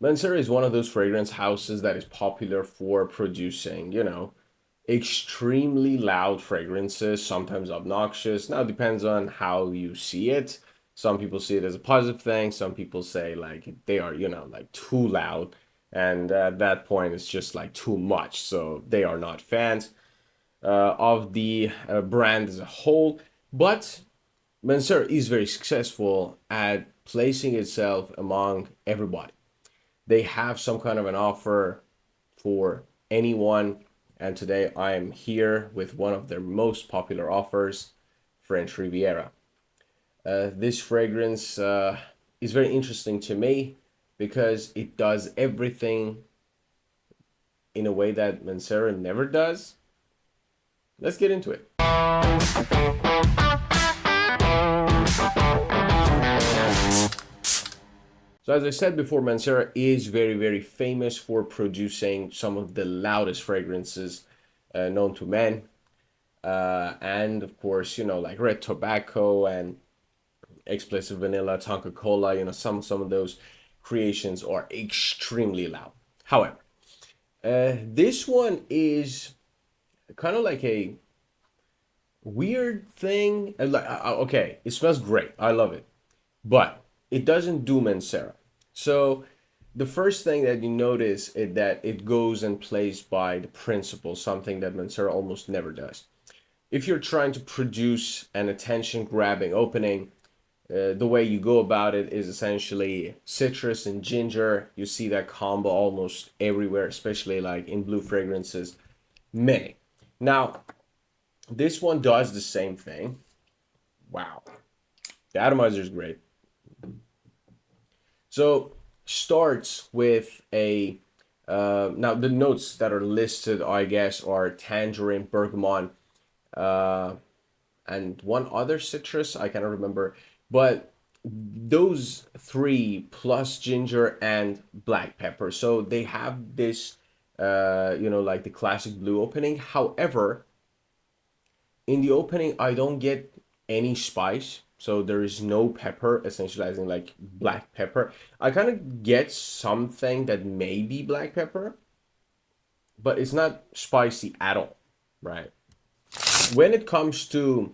Mancera is one of those fragrance houses that is popular for producing, extremely loud fragrances, sometimes obnoxious. Now, it depends on how you see it. Some people see it as a positive thing. Some people say like they are, like too loud. And at that point, it's just like too much. So they are not fans of the brand as a whole. But Mancera is very successful at placing itself among everybody. They have some kind of an offer for anyone. And today I am here with one of their most popular offers, French Riviera. This fragrance is very interesting to me because it does everything in a way that Mancera never does. Let's get into it. So as I said before, Mancera is very, very famous for producing some of the loudest fragrances known to men. And of course, like red tobacco and explicit vanilla, Tonka Cola, some of those creations are extremely loud. However, this one is kind of like a weird thing. Okay, it smells great. I love it. But it doesn't do Mancera. So the first thing that you notice is that it goes and plays by the principle, something that Mancera almost never does. If you're trying to produce an attention grabbing opening, the way you go about it is essentially citrus and ginger. You see that combo almost everywhere, especially like in blue fragrances. Many. Now, this one does the same thing. Wow. The atomizer is great. So starts with a now the notes that are listed, I guess, are tangerine, bergamot, uh, and one other citrus. I cannot remember, but those three plus ginger and black pepper. So they have this, like the classic blue opening. However, in the opening, I don't get any spice. So there is no pepper, essentially, as in like black pepper. I kind of get something that may be black pepper, but it's not spicy at all, right? When it comes to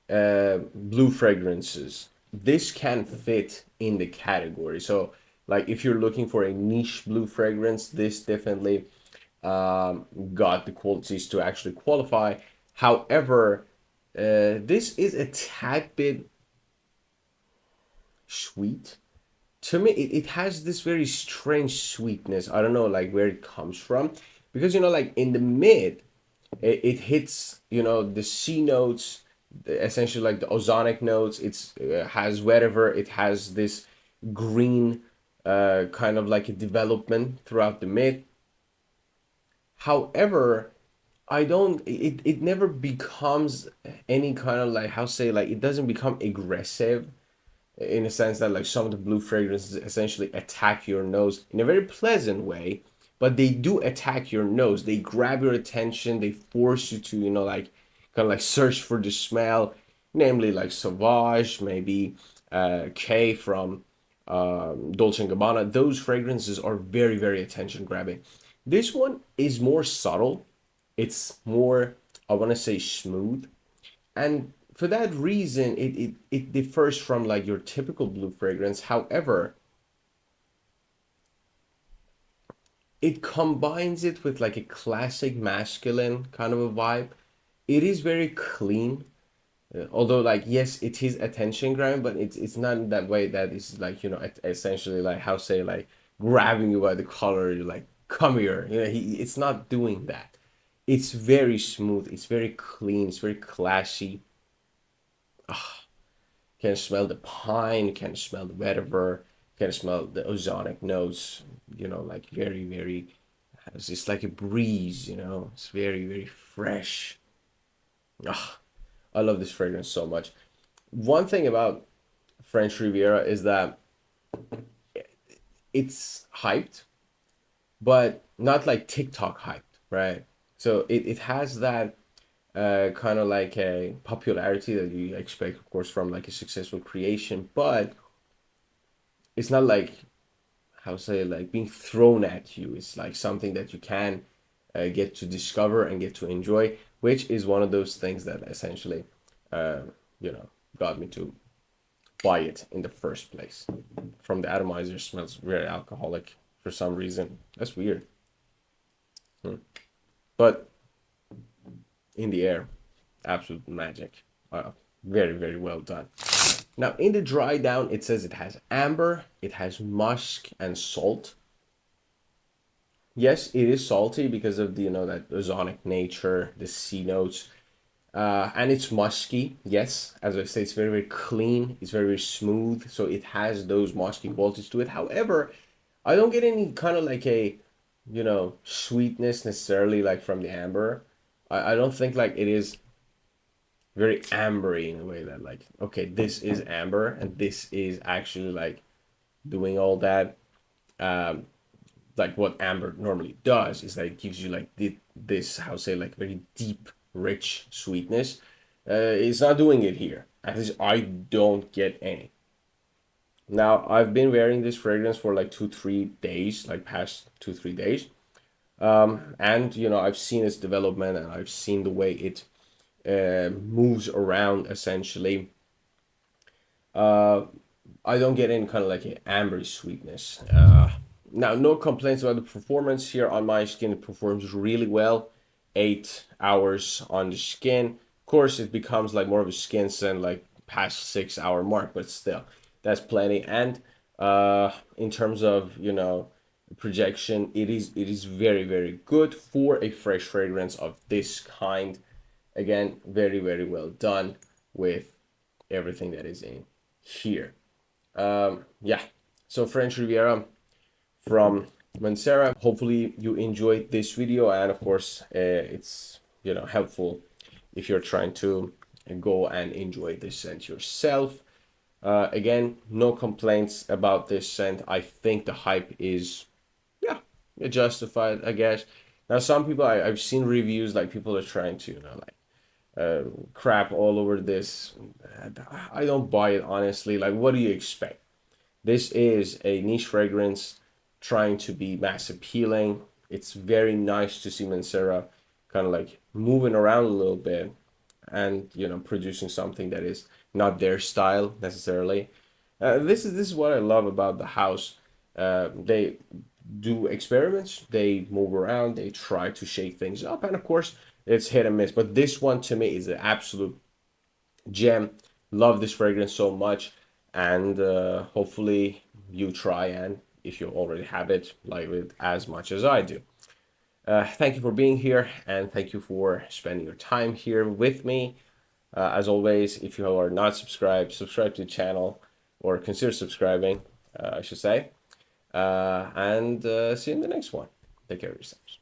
blue fragrances, this can fit in the category. So, like, if you're looking for a niche blue fragrance, this definitely got the qualities to actually qualify. However, this is a tad bit sweet. To me, it has this very strange sweetness. I don't know, like, where it comes from. Because, like, in the mid, it hits, the C notes, essentially like the ozonic notes. It's has whatever. It has this green kind of like a development throughout the mid. However, it never becomes any kind of like, how say, like, it doesn't become aggressive in a sense that like some of the blue fragrances essentially attack your nose in a very pleasant way, but they do attack your nose. They grab your attention. They force you to, like, kind of like search for the smell, namely like Sauvage, maybe K from Dolce& and Gabbana. Those fragrances are very, very attention grabbing. This one is more subtle. It's more, I want to say, smooth. And for that reason, it differs from like your typical blue fragrance. However, it combines it with like a classic masculine kind of a vibe. It is very clean. Although, like, yes, it is attention grabbing, but it's not in that way that is like, essentially like, how say, like, grabbing you by the collar. You're like, come here. It's not doing that. It's very smooth. It's very clean. It's very classy. Can smell the pine, can smell the vetiver, can smell the ozonic notes, like very, very, it's just like a breeze, it's very, very fresh. Ah, I love this fragrance so much. One thing about French Riviera is that it's hyped, but not like TikTok hyped, right? So it has that kind of like a popularity that you expect, of course, from like a successful creation, but it's not like how say, like being thrown at you. It's like something that you can get to discover and get to enjoy, which is one of those things that essentially, uh, you know, got me to buy it in the first place. From the atomizer, smells very alcoholic for some reason. That's weird. But in the air, absolute magic. Very, very well done. Now, in the dry down, it says it has amber, it has musk and salt. Yes, it is salty because of the, that ozonic nature, the C notes. And it's musky. Yes, as I say, it's very, very clean. It's very, very smooth. So it has those musky qualities to it. However, I don't get any kind of like a, sweetness necessarily like from the amber. I don't think like it is very ambery in a way that like, okay, this is amber and this is actually like doing all that. Like what amber normally does is that it gives you like this, how say, like very deep, rich sweetness. It's not doing it here. At least I don't get any. Now I've been wearing this fragrance for like 2-3 days, like past 2-3 days, and I've seen its development and I've seen the way it moves around essentially. I don't get any kind of like an amber sweetness. Now, no complaints about the performance here on my skin. It performs really well. 8 hours on the skin. Of course, it becomes like more of a skin scent like past 6 hour mark, but still, that's plenty. And in terms of projection, it is very, very good for a fresh fragrance of this kind. Again, very, very well done with everything that is in here. Yeah, so French Riviera from Mancera. Hopefully you enjoyed this video, and of course it's helpful if you're trying to go and enjoy this scent yourself. Again, no complaints about this scent. I think the hype is justified, I guess. Now some people, I've seen reviews like people are trying to crap all over this. I don't buy it, honestly. Like, what do you expect? This is a niche fragrance trying to be mass appealing. It's very nice to see Mancera kind of like moving around a little bit and producing something that is not their style necessarily. This is what I love about the house. They do experiments, they move around, they try to shake things up, and of course it's hit and miss. But this one to me is an absolute gem. Love this fragrance so much, and hopefully you try, and if you already have it, like it as much as I do. Thank you for being here, and thank you for spending your time here with me. As always, if you are not subscribed, subscribe to the channel, or consider subscribing, I should say. And see you in the next one. Take care of yourselves.